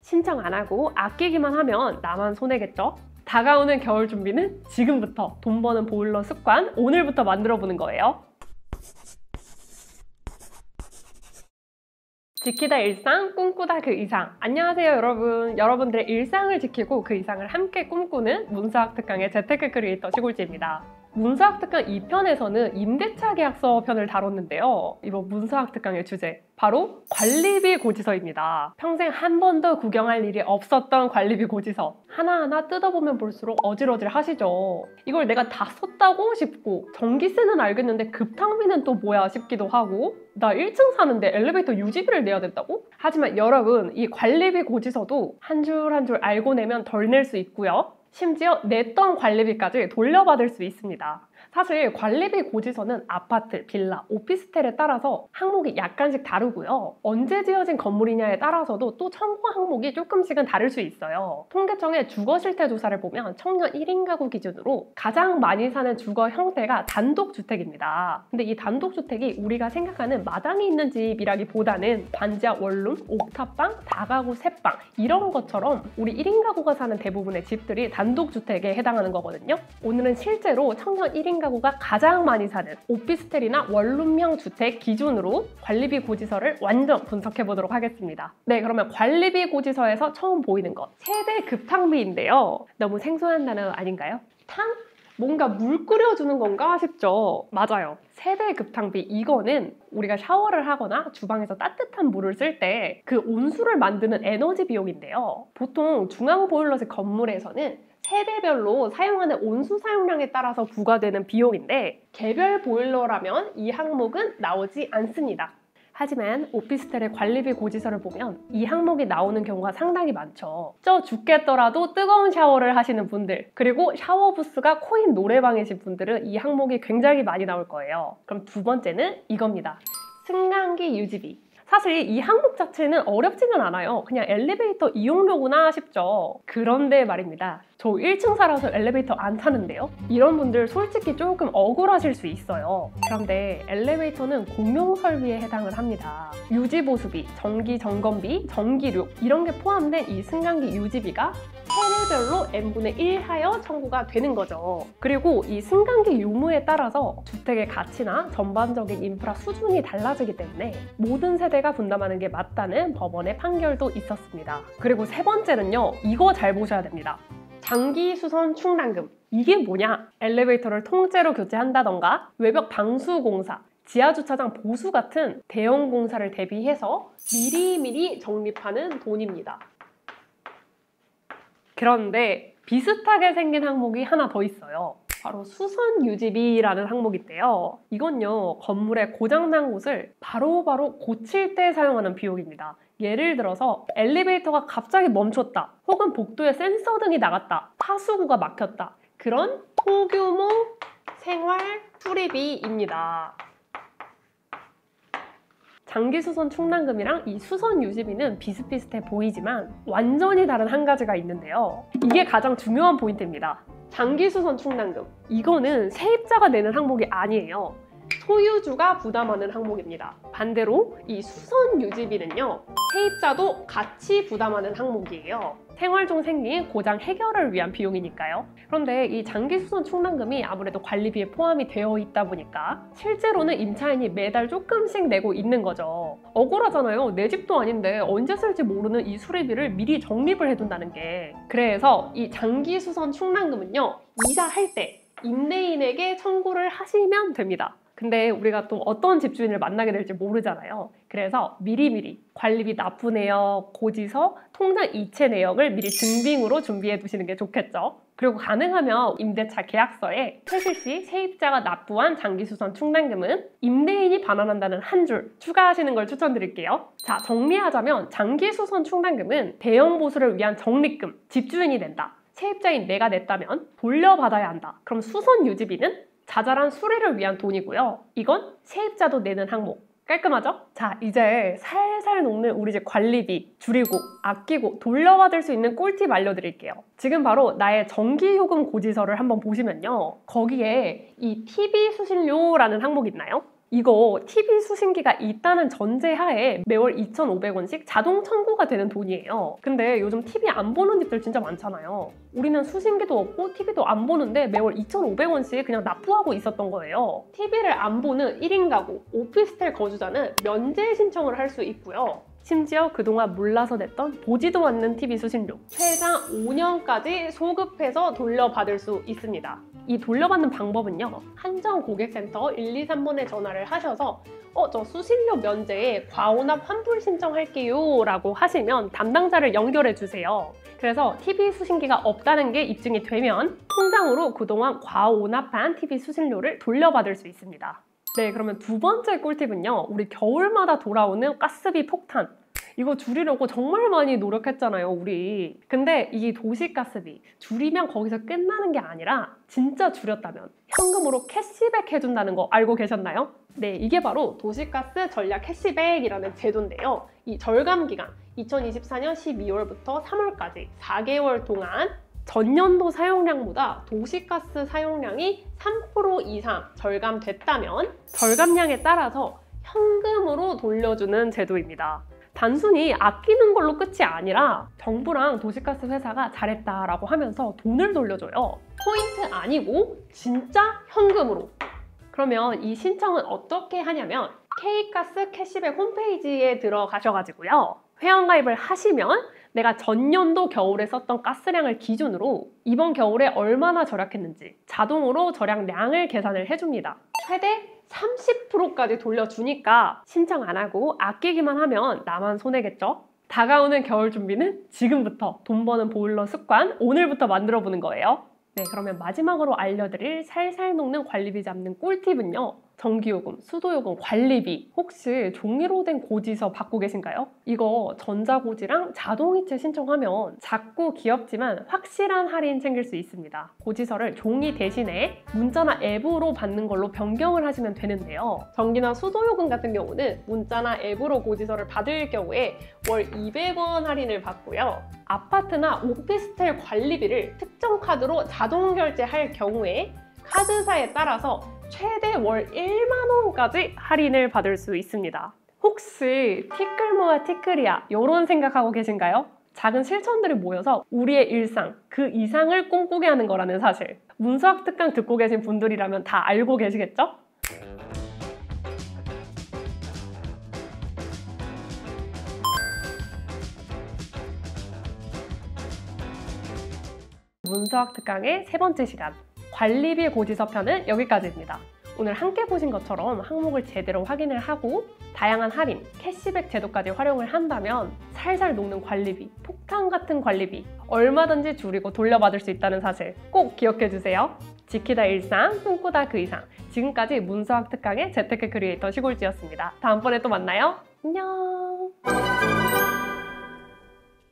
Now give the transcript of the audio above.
신청 안 하고 아끼기만 하면 나만 손해겠죠? 다가오는 겨울 준비는 지금부터 돈 버는 보일러 습관 오늘부터 만들어 보는 거예요. 지키다 일상, 꿈꾸다 그 이상. 안녕하세요 여러분. 여러분들의 일상을 지키고 그 이상을 함께 꿈꾸는 문수학 특강의 재테크 크리에이터 시골지입니다. 문수학 특강 2편에서는 임대차 계약서 편을 다뤘는데요. 이번 문수학 특강의 주제, 바로 관리비 고지서입니다. 평생 한 번도 구경할 일이 없었던 관리비 고지서. 하나하나 뜯어보면 볼수록 어질어질 하시죠. 이걸 내가 다 썼다고 싶고, 전기세는 알겠는데 급탕비는 또 뭐야 싶기도 하고, 나 1층 사는데 엘리베이터 유지비를 내야 된다고? 하지만 여러분, 이 관리비 고지서도 한 줄 한 줄 알고 내면 덜 낼 수 있고요. 심지어 냈던 관리비까지 돌려받을 수 있습니다. 사실 관리비 고지서는 아파트, 빌라, 오피스텔에 따라서 항목이 약간씩 다르고요. 언제 지어진 건물이냐에 따라서도 또 청구 항목이 조금씩은 다를 수 있어요. 통계청의 주거실태 조사를 보면 청년 1인 가구 기준으로 가장 많이 사는 주거 형태가 단독주택입니다. 근데 이 단독주택이 우리가 생각하는 마당이 있는 집이라기보다는 반지하 원룸, 옥탑방, 다가구 셋방 이런 것처럼 우리 1인 가구가 사는 대부분의 집들이 단독주택에 해당하는 거거든요. 오늘은 실제로 청년 1인 가구가 가장 많이 사는 오피스텔이나 원룸형 주택 기준으로 관리비 고지서를 완전 분석해 보도록 하겠습니다. 네, 그러면 관리비 고지서에서 처음 보이는 것, 세대 급탕비인데요. 너무 생소한 단어 아닌가요? 탕? 뭔가 물 끓여주는 건가 싶죠? 맞아요. 세대 급탕비, 이거는 우리가 샤워를 하거나 주방에서 따뜻한 물을 쓸 때 그 온수를 만드는 에너지 비용인데요. 보통 중앙 보일러식 건물에서는 세대별로 사용하는 온수 사용량에 따라서 부과되는 비용인데, 개별 보일러라면 이 항목은 나오지 않습니다. 하지만 오피스텔의 관리비 고지서를 보면 이 항목이 나오는 경우가 상당히 많죠. 쪄 죽겠더라도 뜨거운 샤워를 하시는 분들, 그리고 샤워 부스가 코인 노래방이신 분들은 이 항목이 굉장히 많이 나올 거예요. 그럼 두 번째는 이겁니다. 승강기 유지비. 사실 이 항목 자체는 어렵지는 않아요. 그냥 엘리베이터 이용료구나 싶죠. 그런데 말입니다. 저 1층 살아서 엘리베이터 안 타는데요? 이런 분들 솔직히 조금 억울하실 수 있어요. 그런데 엘리베이터는 공용 설비에 해당을 합니다. 유지보수비, 정기 점검비, 전기료 이런 게 포함된 이 승강기 유지비가 세대별로 n분의 1 하여 청구가 되는 거죠. 그리고 이 승강기 유무에 따라서 주택의 가치나 전반적인 인프라 수준이 달라지기 때문에 모든 세대가 분담하는 게 맞다는 법원의 판결도 있었습니다. 그리고 세 번째는요, 이거 잘 보셔야 됩니다. 장기수선 충당금. 이게 뭐냐? 엘리베이터를 통째로 교체한다던가 외벽 방수 공사, 지하주차장 보수 같은 대형 공사를 대비해서 미리미리 적립하는 돈입니다. 그런데 비슷하게 생긴 항목이 하나 더 있어요. 바로 수선 유지비라는 항목인데요. 이건요, 건물의 고장난 곳을 바로바로 고칠 때 사용하는 비용입니다. 예를 들어서 엘리베이터가 갑자기 멈췄다, 혹은 복도에 센서 등이 나갔다, 하수구가 막혔다, 그런 소규모 생활 수리비입니다. 장기수선 충당금이랑 이 수선 유지비는 비슷비슷해 보이지만 완전히 다른 한 가지가 있는데요. 이게 가장 중요한 포인트입니다. 장기수선 충당금, 이거는 세입자가 내는 항목이 아니에요. 소유주가 부담하는 항목입니다. 반대로 이 수선 유지비는요, 세입자도 같이 부담하는 항목이에요. 생활 중 생긴 고장 해결을 위한 비용이니까요. 그런데 이 장기수선 충당금이 아무래도 관리비에 포함이 되어 있다 보니까 실제로는 임차인이 매달 조금씩 내고 있는 거죠. 억울하잖아요. 내 집도 아닌데 언제 쓸지 모르는 이 수리비를 미리 적립을 해둔다는 게. 그래서 이 장기수선 충당금은요, 이사할 때 임대인에게 청구를 하시면 됩니다. 근데 우리가 또 어떤 집주인을 만나게 될지 모르잖아요. 그래서 미리미리 관리비 납부 내역, 고지서, 통장 이체 내역을 미리 증빙으로 준비해 두시는 게 좋겠죠. 그리고 가능하면 임대차 계약서에 퇴실 시 세입자가 납부한 장기수선 충당금은 임대인이 반환한다는 한 줄 추가하시는 걸 추천드릴게요. 자, 정리하자면 장기수선 충당금은 대형 보수를 위한 적립금, 집주인이 낸다. 세입자인 내가 냈다면 돌려받아야 한다. 그럼 수선 유지비는 자잘한 수리를 위한 돈이고요. 이건 세입자도 내는 항목. 깔끔하죠? 자, 이제 살살 녹는 우리 집 관리비 줄이고 아끼고 돌려받을 수 있는 꿀팁 알려드릴게요. 지금 바로 나의 전기요금 고지서를 한번 보시면요, 거기에 이 TV 수신료라는 항목이 있나요? 이거 TV 수신기가 있다는 전제하에 매월 2,500원씩 자동 청구가 되는 돈이에요. 근데 요즘 TV 안 보는 집들 진짜 많잖아요. 우리는 수신기도 없고 TV도 안 보는데 매월 2,500원씩 그냥 납부하고 있었던 거예요. TV를 안 보는 1인 가구, 오피스텔 거주자는 면제 신청을 할 수 있고요. 심지어 그동안 몰라서 냈던 보지도 않는 TV 수신료 최장 5년까지 소급해서 돌려받을 수 있습니다. 이 돌려받는 방법은요. 한정 고객센터 123번에 전화를 하셔서 저 수신료 면제에 과오납 환불 신청할게요 라고 하시면 담당자를 연결해 주세요. 그래서 TV 수신기가 없다는 게 입증이 되면 통장으로 그동안 과오납한 TV 수신료를 돌려받을 수 있습니다. 네, 그러면 두 번째 꿀팁은요. 우리 겨울마다 돌아오는 가스비 폭탄. 이거 줄이려고 정말 많이 노력했잖아요, 우리. 근데 이 도시가스비 줄이면 거기서 끝나는 게 아니라 진짜 줄였다면 현금으로 캐시백 해준다는 거 알고 계셨나요? 네, 이게 바로 도시가스 전략 캐시백이라는 제도인데요. 이 절감 기간 2024년 12월부터 3월까지 4개월 동안 전년도 사용량보다 도시가스 사용량이 3% 이상 절감됐다면 절감량에 따라서 현금으로 돌려주는 제도입니다. 단순히 아끼는 걸로 끝이 아니라 정부랑 도시가스 회사가 잘했다라고 하면서 돈을 돌려줘요. 포인트 아니고 진짜 현금으로. 그러면 이 신청은 어떻게 하냐면 K가스 캐시백 홈페이지에 들어가셔가지고요. 회원가입을 하시면 내가 전년도 겨울에 썼던 가스량을 기준으로 이번 겨울에 얼마나 절약했는지 자동으로 절약량을 계산을 해줍니다. 최대 30%까지 돌려주니까 신청 안 하고 아끼기만 하면 나만 손해겠죠? 다가오는 겨울 준비는 지금부터 돈 버는 보일러 습관 오늘부터 만들어 보는 거예요. 네, 그러면 마지막으로 알려드릴 살살 녹는 관리비 잡는 꿀팁은요. 전기요금, 수도요금, 관리비 혹시 종이로 된 고지서 받고 계신가요? 이거 전자고지랑 자동이체 신청하면 작고 귀엽지만 확실한 할인 챙길 수 있습니다. 고지서를 종이 대신에 문자나 앱으로 받는 걸로 변경을 하시면 되는데요. 전기나 수도요금 같은 경우는 문자나 앱으로 고지서를 받을 경우에 월 200원 할인을 받고요. 아파트나 오피스텔 관리비를 특정 카드로 자동 결제할 경우에 카드사에 따라서 최대 월 1만 원까지 할인을 받을 수 있습니다. 혹시 티끌모아 티끌이야 이런 생각하고 계신가요? 작은 실천들이 모여서 우리의 일상 그 이상을 꿈꾸게 하는 거라는 사실. 문수학 특강 듣고 계신 분들이라면 다 알고 계시겠죠? 문수학 특강의 세 번째 시간 관리비 고지서 편은 여기까지입니다. 오늘 함께 보신 것처럼 항목을 제대로 확인을 하고 다양한 할인, 캐시백 제도까지 활용을 한다면 살살 녹는 관리비, 폭탄 같은 관리비 얼마든지 줄이고 돌려받을 수 있다는 사실 꼭 기억해 주세요. 지키다 일상, 꿈꾸다 그 이상. 지금까지 문수학 특강의 재테크 크리에이터 시골지였습니다. 다음번에 또 만나요. 안녕.